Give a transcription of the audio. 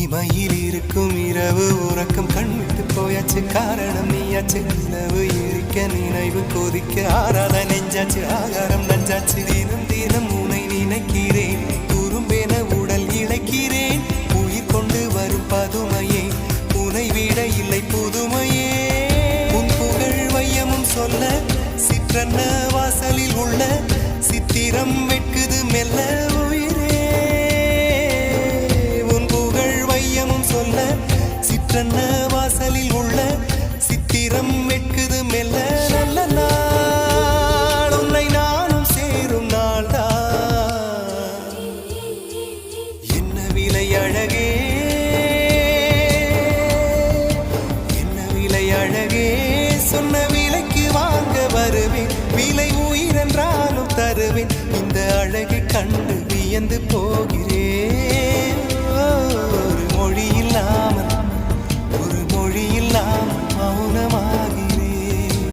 தனிமையில் இருக்கும் இரவு உறக்கம் கண்விட்டு போயாச்சு காரணம் நீயாச்சு நிலவு எரிக்க நினைவு கொதிக்க ஆறாத நெஞ்சாச்சு ஆகாரம் நஞ்சாச்சு தினம் தினம் உனை நினைக்கிறேன் குறும்பென உடல் இழைக்கிறேன் உயிர் கொண்டு வரும் பதுமையே உனை விட இல்லை புதுமையே உன் புகழ் வையமும் சொல்ல சிற்றன்ன வாசலில் உள்ள சித்திரம் வெட்குது மெல்ல சொல்ல சிற்றன்ன வாசலில் உள்ள சித்திரம் வெட்குது மெல்ல நல்ல நாள் உன்னை நானும் சேரும் நாள்தான் என்ன விலை அழகே என்ன விலை அழகே சொன்ன விலைக்கு வாங்க வருவேன் விலை உயிரென்றாலும் தருவேன் இந்த அழகை கண்டு வியந்து போகிறேன்